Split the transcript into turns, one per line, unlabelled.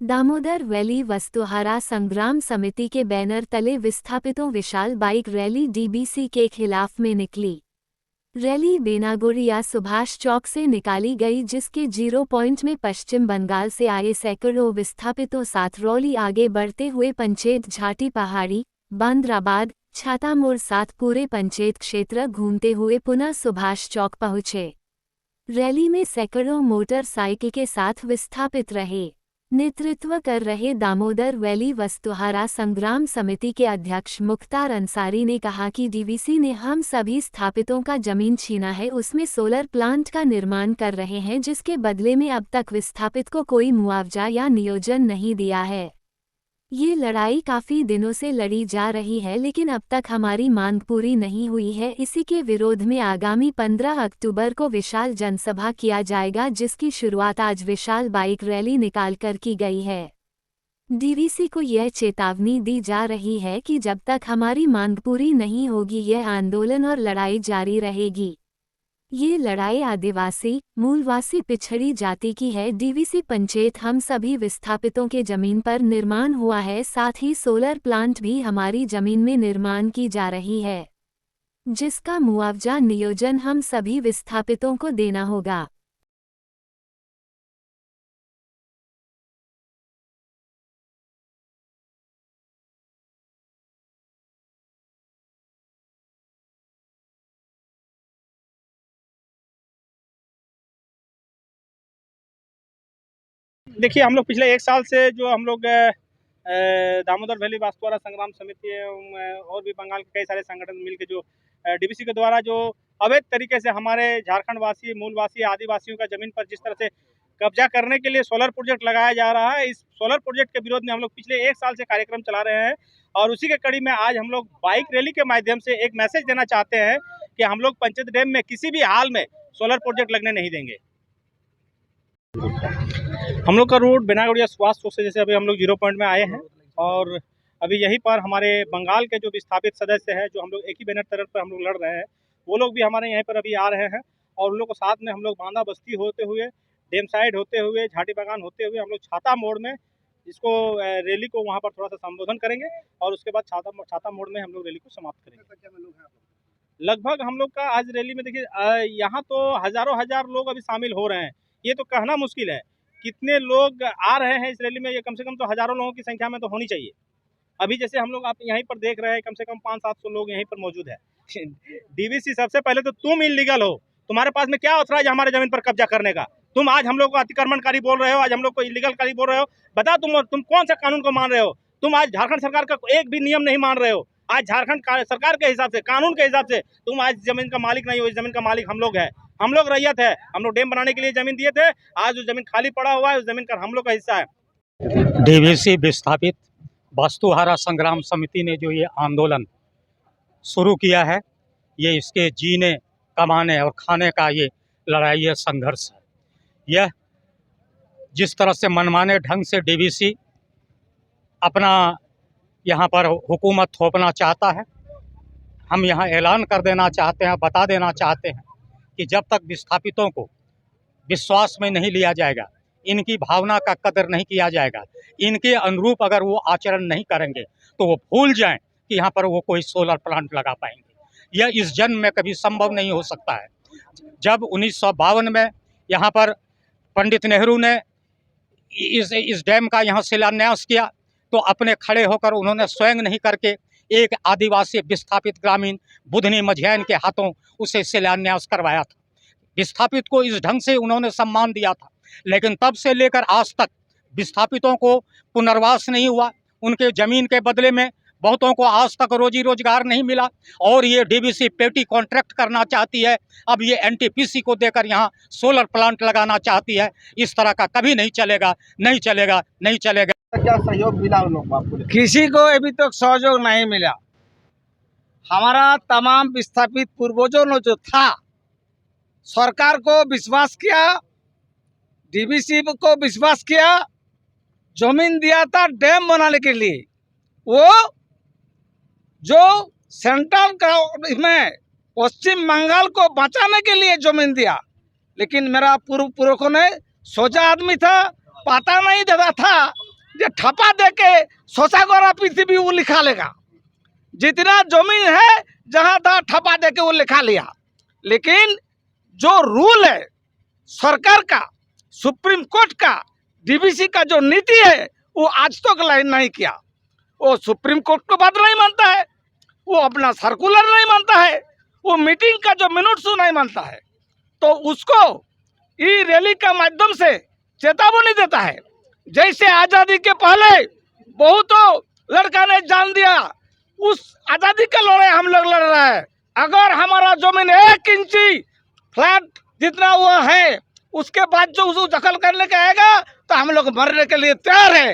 Damodar valley वस्तुहारा संग्राम समिति के बैनर तले विस्थापितों विशाल बाइक रैली डीबीसी के खिलाफ में निकली। रैली बेनागुड़िया सुभाष चौक से निकाली गई, जिसके 0 पॉइंट में पश्चिम बंगाल से आए सैकड़ों विस्थापितों साथ रैली आगे बढ़ते हुए पंचेत झाटी पहाड़ी, बांद्राबाद, छातामोड़ साथ पूरे पंचेत क्षेत्र घूमते हुए पुनः सुभाष चौक पहुंचे। रैली में सैकड़ों मोटरसाइकिल के साथ विस्थापित रहे। नेतृत्व कर रहे दामोदर वैली वस्तुहारा संग्राम समिति के अध्यक्ष मुख्तार अंसारी ने कहा कि डीवीसी ने हम सभी स्थापितों का जमीन छीना है, उसमें सोलर प्लांट का निर्माण कर रहे हैं, जिसके बदले में अब तक विस्थापित को कोई मुआवजा या नियोजन नहीं दिया है। ये लड़ाई काफ़ी दिनों से लड़ी जा रही है, लेकिन अब तक हमारी मांग पूरी नहीं हुई है। इसी के विरोध में आगामी 15 अक्टूबर को विशाल जनसभा किया जाएगा, जिसकी शुरुआत आज विशाल बाइक रैली निकालकर की गई है। डीवीसी को यह चेतावनी दी जा रही है कि जब तक हमारी मांग पूरी नहीं होगी, यह आंदोलन और लड़ाई जारी रहेगी। ये लड़ाई आदिवासी, मूलवासी पिछड़ी जाति की है। डीवीसी पंचेत हम सभी विस्थापितों के जमीन पर निर्माण हुआ है, साथ ही सोलर प्लांट भी हमारी जमीन में निर्माण की जा रही है, जिसका मुआवजा नियोजन हम सभी विस्थापितों को देना होगा।
देखिए, हम लोग पिछले 1 साल से जो हम लोग दामोदर वैली वस्तुहारा संग्राम समिति एवं और भी बंगाल के कई सारे संगठन मिलकर जो डीवीसी के द्वारा जो अवैध तरीके से हमारे झारखंड वासी, मूलवासी, आदिवासियों का जमीन पर जिस तरह से कब्जा करने के लिए सोलर प्रोजेक्ट लगाया जा रहा है, इस सोलर प्रोजेक्ट के विरोध में हम लोग पिछले 1 साल से कार्यक्रम चला रहे हैं। और उसी के कड़ी में आज हम लोग बाइक रैली के माध्यम से एक मैसेज देना चाहते हैं कि हम लोग पंचेत डैम में किसी भी हाल में सोलर प्रोजेक्ट लगने नहीं देंगे। हम लोग का रूट बेनागुड़िया सुभाष चौक से जैसे अभी हम लोग 0 पॉइंट में आए हैं, और अभी यहीं पर हमारे बंगाल के जो विस्थापित सदस्य हैं, जो हम लोग एक ही बैनर तरफ पर हम लोग लड़ रहे हैं, वो लोग भी हमारे यहीं पर अभी आ रहे हैं। और उन लोग को साथ में हम लोग बांदा बस्ती होते हुए, डेम साइड होते हुए, झाटी बागान होते हुए हम लोग छाता मोड़ में इसको रैली को वहाँ पर थोड़ा सा संबोधन करेंगे, और उसके बाद छाता मोड़ में हम लोग रैली को समाप्त करेंगे। लगभग हम लोग का आज रैली में देखिए यहाँ तो हजार लोग अभी शामिल हो रहे हैं। ये तो कहना मुश्किल है कितने लोग आ रहे हैं इस रैली में। ये कम से कम तो हजारों लोगों की संख्या में तो होनी चाहिए। अभी जैसे हम लोग आप यहीं पर देख रहे हैं, कम से कम 500-700 लोग यहीं पर मौजूद है। डीवीसी, सबसे पहले तो तुम इलीगल हो, तुम्हारे पास में क्या ऑथराइज हमारे जमीन पर कब्जा करने का? तुम आज हम लोग को अतिक्रमणकारी बोल रहे हो, आज हम लोग को इलीगलकारी बोल रहे हो। बताओ तुम कौन सा कानून को मान रहे हो? तुम आज झारखंड सरकार का एक भी नियम नहीं मान रहे हो। आज झारखंड सरकार के हिसाब से, कानून के हिसाब से तुम आज जमीन का मालिक नहीं हो। इस जमीन का मालिक हम लोग है, हम लोग रैयत है। हम लोग डैम बनाने के लिए जमीन दिए थे, आज उस जमीन खाली पड़ा हुआ है, उस जमीन का हम लोग का हिस्सा है।
डीवीसी विस्थापित वस्तुहारा संग्राम समिति ने जो ये आंदोलन शुरू किया है, ये इसके जीने, कमाने और खाने का ये लड़ाई है, संघर्ष है। यह जिस तरह से मनमाने ढंग से डीवीसी अपना यहाँ पर हुकूमत थोपना चाहता है, हम यहाँ ऐलान कर देना चाहते हैं, बता देना चाहते हैं कि जब तक विस्थापितों को विश्वास में नहीं लिया जाएगा, इनकी भावना का कदर नहीं किया जाएगा, इनके अनुरूप अगर वो आचरण नहीं करेंगे, तो वो भूल जाएं कि यहाँ पर वो कोई सोलर प्लांट लगा पाएंगे। यह इस जन्म में कभी संभव नहीं हो सकता है। जब 1952 में यहाँ पर पंडित नेहरू ने इस डैम का यहाँ शिलान्यास किया, तो अपने खड़े होकर उन्होंने स्वयं नहीं करके एक आदिवासी विस्थापित ग्रामीण बुधनी मझियान के हाथों उसे शिलान्यास करवाया था। विस्थापित को इस ढंग से उन्होंने सम्मान दिया था, लेकिन तब से लेकर आज तक विस्थापितों को पुनर्वास नहीं हुआ। उनके जमीन के बदले में बहुतों को आज तक रोजी रोजगार नहीं मिला, और ये डीवीसी पेटी कॉन्ट्रैक्ट करना चाहती है। अब ये एनटीपीसी को देकर यहाँ सोलर प्लांट लगाना चाहती है। इस तरह का कभी नहीं चलेगा, नहीं चलेगा, नहीं चलेगा।
क्या सहयोग मिला उन लोगों को? आपको
किसी को अभी तक सहयोग नहीं मिला। हमारा तमाम विस्थापित पूर्वजों ने जो था, सरकार को विश्वास किया, डीवीसी को विश्वास किया, जमीन दिया था डैम बनाने के लिए। वो जो सेंट्रल में पश्चिम बंगाल को बचाने के लिए जमीन दिया, लेकिन मेरा पूर्व पुरखों ने सोचा आदमी था, पता नहीं देता था जो ठप्पा दे के शौचागार पृथ्वी वो लिखा लेगा। जितना जमीन है जहाँ था ठप्पा दे के वो लिखा लिया। लेकिन जो रूल है सरकार का, सुप्रीम कोर्ट का, डीबीसी का जो नीति है वो आज तक लाइन नहीं किया। वो सुप्रीम कोर्ट को बात नहीं मानता है, वो अपना सर्कुलर नहीं मानता है, वो मीटिंग का जो मिनट्स नहीं मानता है। तो उसको ई रैली का माध्यम से चेतावनी देता है। जैसे आज़ादी के पहले बहुतों लड़का ने जान दिया, उस आज़ादी का लड़ाई हम लोग लड़ रहे हैं। अगर हमारा जमीन 1 इंची फ्लैट जितना हुआ है उसके बाद जो उसको दखल करने का आएगा तो हम लोग मरने के लिए तैयार है।